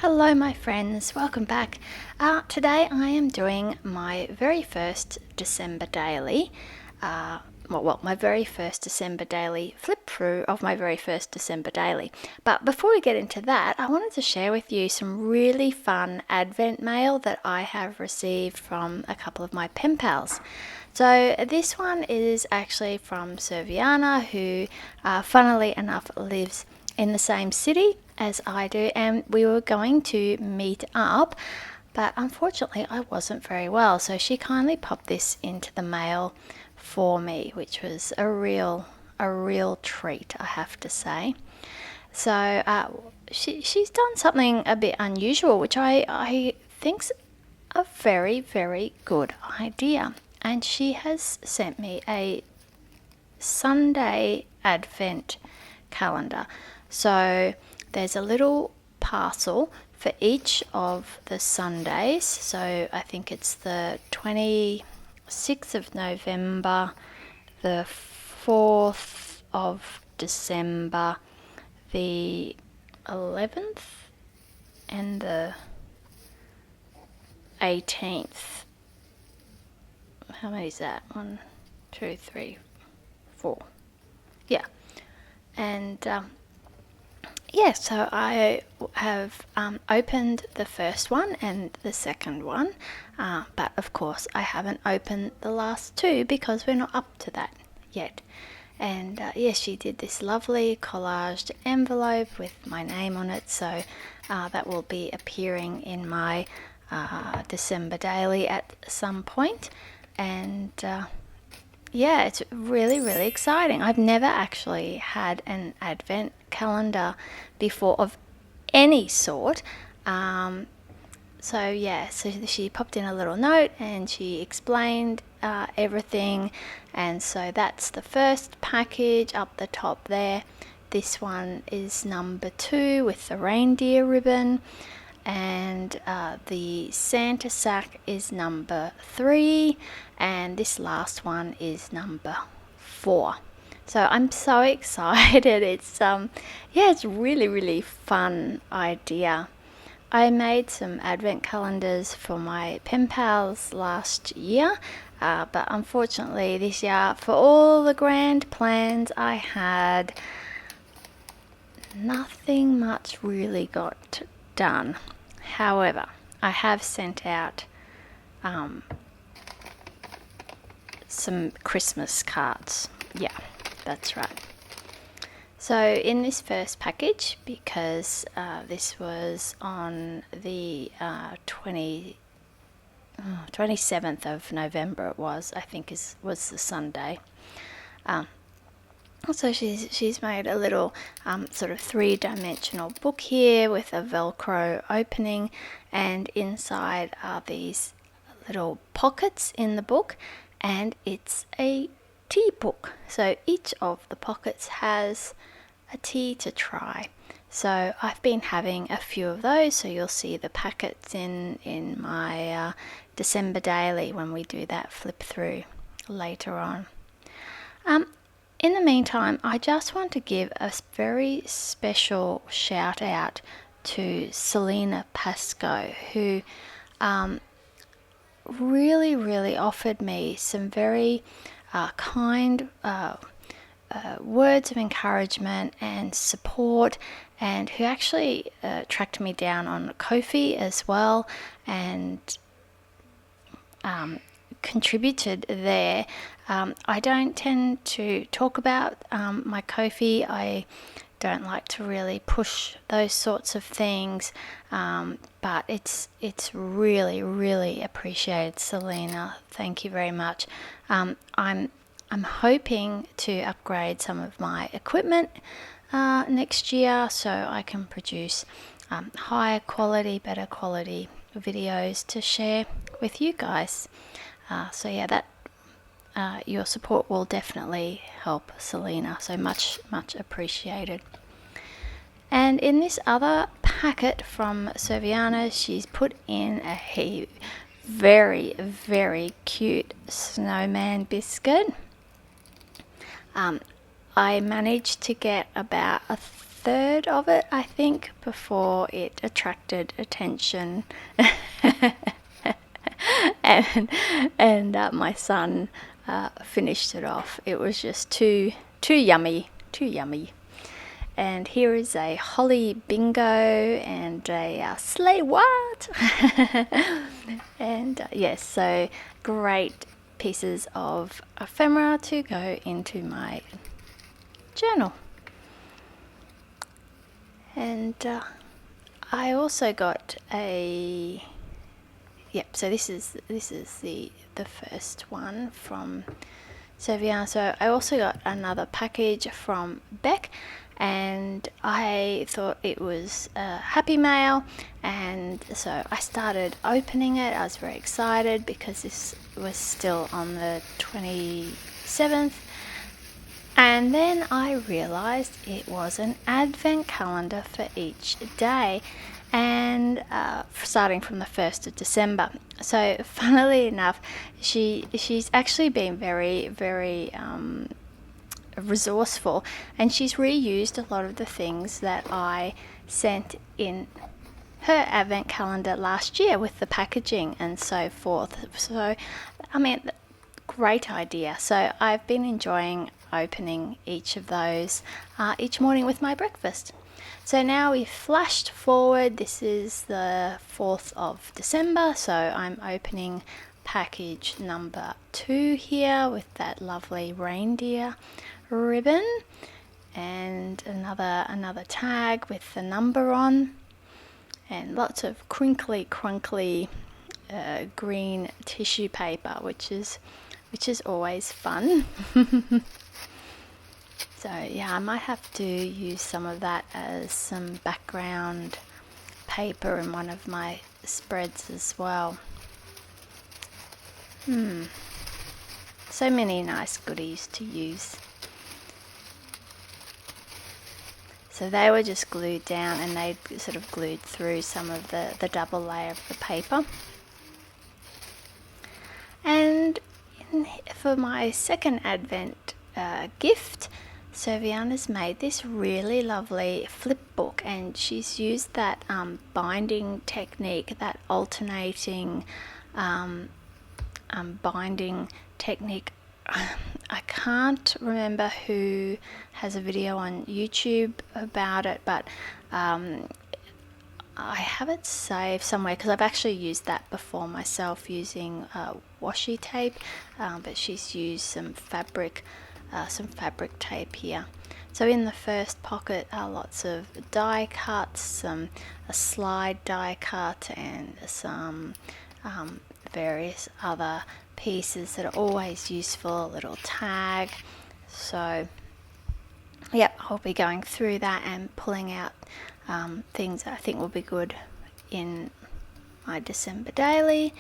Hello my friends, welcome back. Today I am doing my very first December daily, my very first December daily flip through of my very first December daily. But before we get into that, I wanted to share with you some really fun Advent mail that I have received from a couple of my pen pals. So this one is actually from Serviana, who funnily enough lives in the same city as I do, and we were going to meet up, but unfortunately I wasn't very well, so she kindly popped this into the mail for me, which was a real treat, I have to say. So she's done something a bit unusual, which I think's a very good idea, and she has sent me a Sunday Advent calendar. So there's a little parcel for each of the Sundays. So I think it's the 26th of November, the 4th of December, the 11th, and the 18th. How many is that? 1, 2, 3, 4. Yeah. And so I have opened the first one and the second one, but of course I haven't opened the last two because we're not up to that yet. And she did this lovely collaged envelope with my name on it, so that will be appearing in my December daily at some point. And it's really exciting. I've never actually had an Advent calendar before of any sort. So she popped in a little note and she explained everything. And so that's the first package up the top there. This one is number 2 with the reindeer ribbon. And the Santa sack is number 3, and this last one is number 4. So I'm so excited. It's it's really fun idea. I made some advent calendars for my pen pals last year, but unfortunately this year, for all the grand plans I had, nothing much really got done. However, I have sent out some Christmas cards. Yeah, that's right. So in this first package, because this was on the 27th of November, it was, I think was the Sunday. So she's made a little sort of 3-dimensional book here with a Velcro opening, and inside are these little pockets in the book, and it's a tea book. So each of the pockets has a tea to try. So I've been having a few of those, so you'll see the packets in my December daily when we do that flip through later on. In the meantime, I just want to give a very special shout out to Selena Pascoe, who really offered me some very kind words of encouragement and support, and who actually tracked me down on Ko-fi as well, and contributed there. I don't tend to talk about my Ko-fi. I don't like to really push those sorts of things, but it's really appreciated, Selena. Thank you very much. I'm hoping to upgrade some of my equipment next year, so I can produce higher quality, better quality videos to share with you guys. Your support will definitely help, Selena, so much appreciated. And in this other packet from Serviana, she's put in a very cute snowman biscuit. I managed to get about a third of it, I think, before it attracted attention. and my son finished it off. It was just too yummy, too yummy. And here is a holly bingo and a sleigh what? And yes, so great pieces of ephemera to go into my journal. And I also got a so this is the first one from Serviana. So I also got another package from Dec', and I thought it was a happy mail, and so I started opening it. I was very excited because this was still on the 27th, and then I realized it was an advent calendar for each day, and starting from the 1st of December. So funnily enough, she's actually been very, very resourceful, and she's reused a lot of the things that I sent in her advent calendar last year with the packaging and so forth. So, I mean, great idea. So I've been enjoying opening each of those each morning with my breakfast. So now we've flashed forward. This is the 4th of December, so I'm opening package number 2 here with that lovely reindeer ribbon, and another tag with the number on, and lots of crinkly green tissue paper, which is always fun. So yeah, I might have to use some of that as some background paper in one of my spreads as well. So many nice goodies to use. So they were just glued down, and they sort of glued through some of the double layer of the paper. And for my second Advent gift, Serviana's made this really lovely flip book, and she's used that binding technique, that alternating binding technique. I can't remember who has a video on YouTube about it, but I have it saved somewhere because I've actually used that before myself using washi tape, but she's used some fabric tape here. So in the first pocket are lots of die cuts, a slide die cut, and some various other pieces that are always useful, a little tag. So yep, I'll be going through that and pulling out things that I think will be good in my December daily.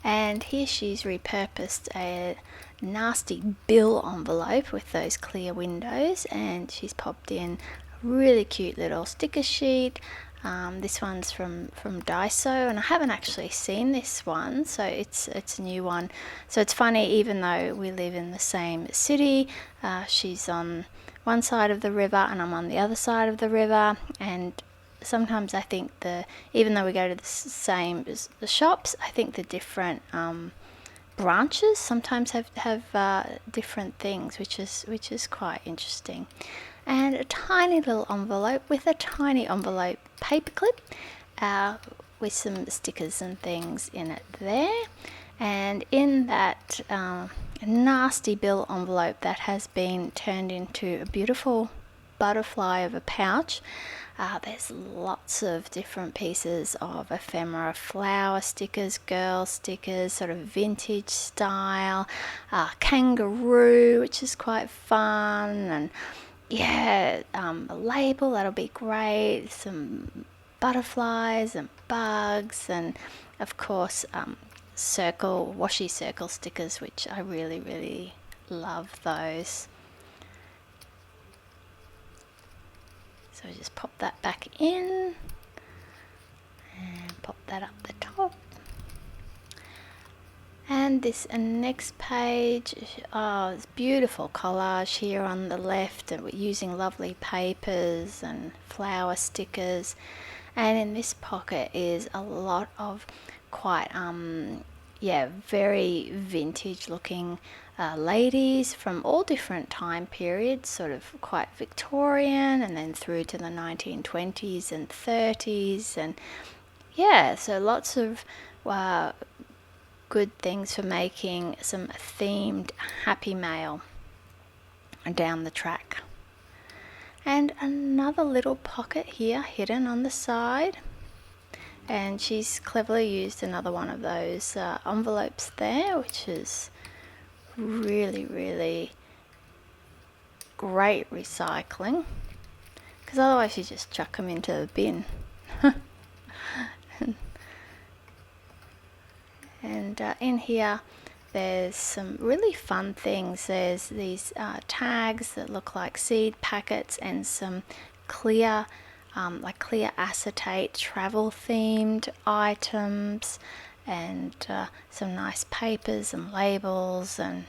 And here she's repurposed a nasty bill envelope with those clear windows, and she's popped in a really cute little sticker sheet. This one's from Daiso, and I haven't actually seen this one, so it's a new one. So it's funny, even though we live in the same city, she's on one side of the river and I'm on the other side of the river, and sometimes I think even though we go to the same shops, I think the different branches sometimes have different things, which is quite interesting. And a tiny little envelope with a tiny envelope paperclip with some stickers and things in it there. And in that nasty bill envelope that has been turned into a beautiful butterfly of a pouch, there's lots of different pieces of ephemera, flower stickers, girl stickers, sort of vintage style, kangaroo, which is quite fun, and yeah, a label, that'll be great, some butterflies and bugs, and of course washi circle stickers, which I really, really love those. So just pop that back in and pop that up the top. And this next page, it's beautiful collage here on the left, and we're using lovely papers and flower stickers. And in this pocket is a lot of quite very vintage looking ladies from all different time periods, sort of quite Victorian and then through to the 1920s and 30s. And yeah, so lots of good things for making some themed happy mail down the track. And another little pocket here hidden on the side, and she's cleverly used another one of those envelopes there, which is really great recycling, because otherwise you just chuck them into the bin. And in here there's some really fun things. There's these tags that look like seed packets and some clear clear acetate travel themed items, and some nice papers and labels, and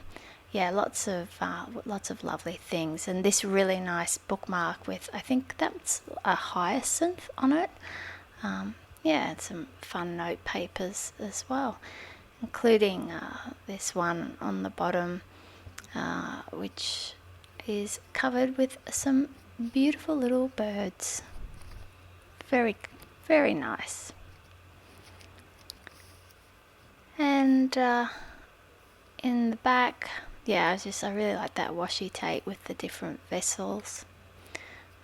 yeah, lots of lovely things. And this really nice bookmark with, I think that's a hyacinth on it. Yeah, and some fun note papers as well, including this one on the bottom, which is covered with some beautiful little birds. Very nice. And in the back, yeah, I really like that washi tape with the different vessels,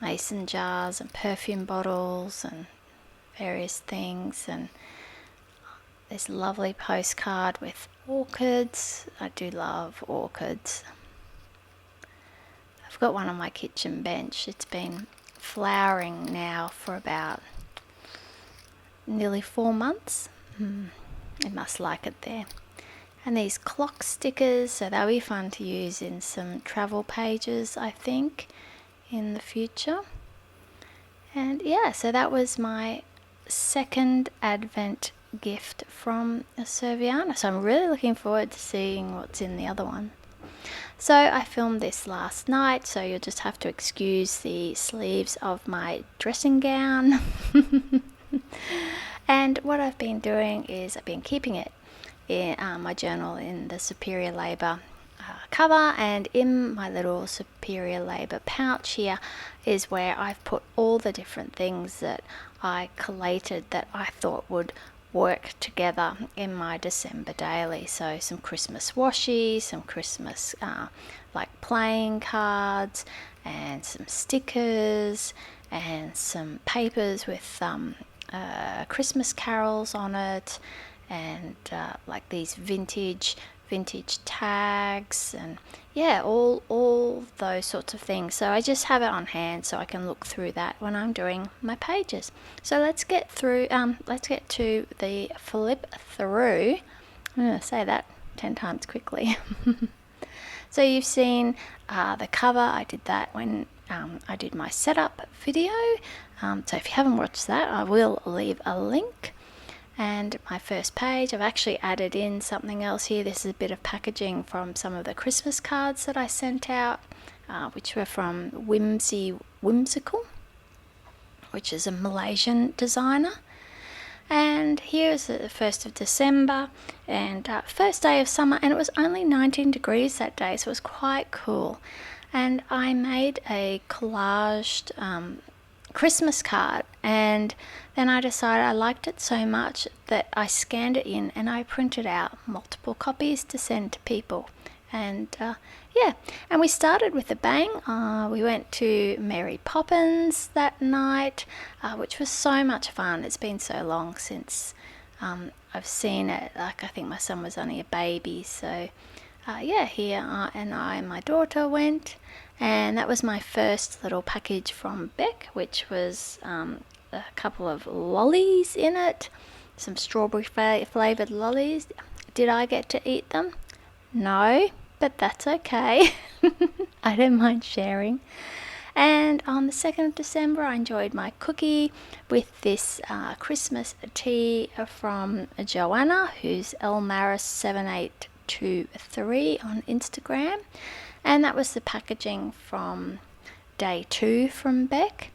mason jars and perfume bottles and various things. And this lovely postcard with orchids. I do love orchids. I've got one on my kitchen bench. It's been flowering now for about nearly 4 months. It must like it there. And these clock stickers, so they'll be fun to use in some travel pages, I think, in the future. And yeah, so that was my second Advent gift from Serviana. So I'm really looking forward to seeing what's in the other one. So I filmed this last night, so you'll just have to excuse the sleeves of my dressing gown. And what I've been doing is I've been keeping it in my journal in the Superior Labour cover, and in my little Superior Labour pouch here is where I've put all the different things that I collated that I thought would work together in my December daily. So some Christmas washi, some Christmas playing cards, and some stickers, and some papers with Christmas carols on it, and like these vintage tags, and yeah, all those sorts of things. So I just have it on hand so I can look through that when I'm doing my pages. So let's get to the flip through. I'm going to say that 10 times quickly. So you've seen the cover. I did that when I did my setup video. So if you haven't watched that, I will leave a link. And my first page, I've actually added in something else here. This is a bit of packaging from some of the Christmas cards that I sent out, which were from Whimsical, which is a Malaysian designer. And here's the 1st of December, and first day of summer, and it was only 19 degrees that day, so it was quite cool. And I made a collaged Christmas card, and then I decided I liked it so much that I scanned it in and I printed out multiple copies to send to people. And yeah, and we started with a bang. We went to Mary Poppins that night, which was so much fun. It's been so long since I've seen it. Like, I think my son was only a baby, so yeah, here and I and my daughter went, and that was my first little package from Beck, which was a couple of lollies in it, some strawberry flavoured lollies. Did I get to eat them? No, but that's okay. I don't mind sharing. And on the 2nd of December, I enjoyed my cookie with this Christmas tea from Joanna, who's elmaris7823 on Instagram. And that was the packaging from day 2 from Bec.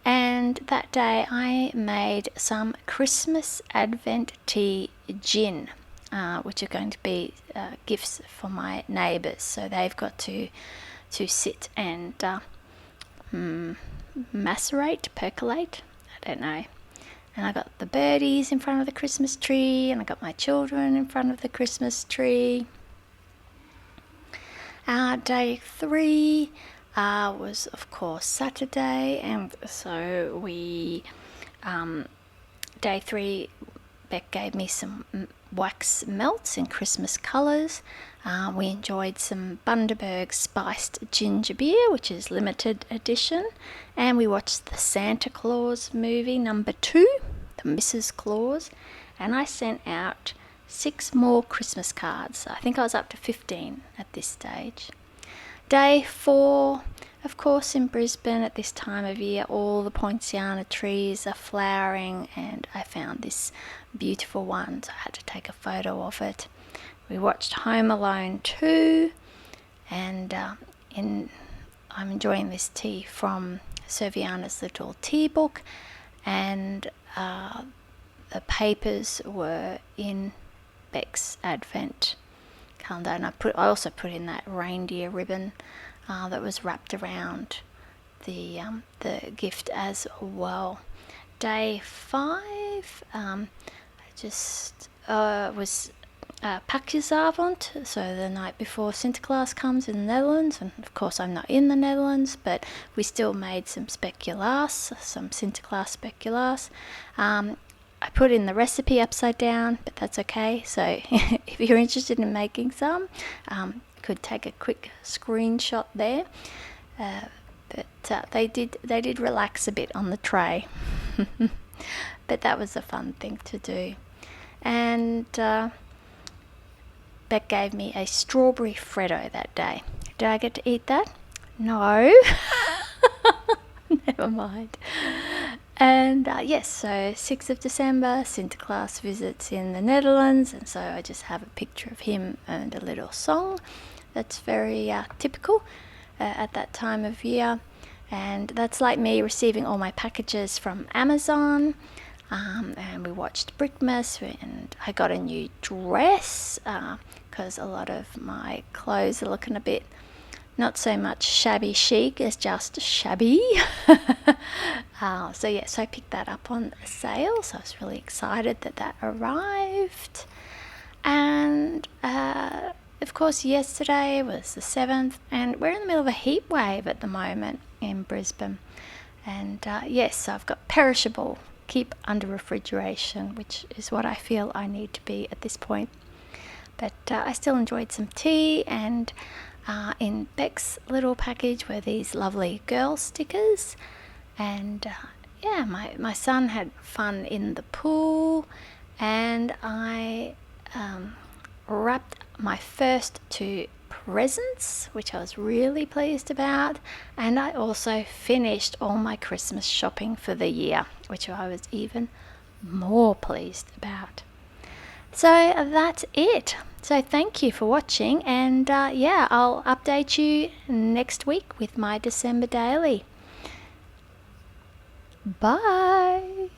And that day I made some Christmas Advent tea gin, which are going to be gifts for my neighbours. So they've got to sit and macerate, percolate, I don't know. And I got the birdies in front of the Christmas tree, and I got my children in front of the Christmas tree. Day 3 was of course Saturday, and so we day 3 Bec gave me some wax melts in Christmas colours. We enjoyed some Bundaberg spiced ginger beer, which is limited edition, and we watched the Santa Claus movie number 2, the Mrs. Claus, and I sent out 6 more Christmas cards. I think I was up to 15 at this stage. Day 4, of course, in Brisbane at this time of year, all the poinciana trees are flowering, and I found this beautiful one, so I had to take a photo of it. We watched Home Alone 2, and I'm enjoying this tea from Serviana's little tea book, and the papers were in Bec's Advent calendar, and I also put in that reindeer ribbon that was wrapped around the gift as well. Day 5, I just was Pakjesavond, so the night before Sinterklaas comes in the Netherlands, and of course I'm not in the Netherlands, but we still made some speculaas, some Sinterklaas speculaas. I put in the recipe upside down, but that's okay. So if you're interested in making some, you could take a quick screenshot there. But they did relax a bit on the tray, but that was a fun thing to do. And Bec gave me a strawberry Freddo that day. Did I get to eat that? No. Never mind. And yes, so 6th of December, Sinterklaas visits in the Netherlands, and so I just have a picture of him and a little song that's very typical at that time of year. And that's like me receiving all my packages from Amazon. And we watched Brickmas, and I got a new dress because a lot of my clothes are looking a bit not so much shabby chic as just shabby. So I picked that up on sale, so I was really excited that arrived. And of course yesterday was the 7th, and we're in the middle of a heat wave at the moment in Brisbane. And yes, I've got perishable, keep under refrigeration, which is what I feel I need to be at this point. But I still enjoyed some tea, and in Bec's little package were these lovely girl stickers. And yeah, my son had fun in the pool, and I wrapped my first 2 presents, which I was really pleased about, and I also finished all my Christmas shopping for the year, which I was even more pleased about. So that's it. So thank you for watching, and yeah, I'll update you next week with my December daily. Bye.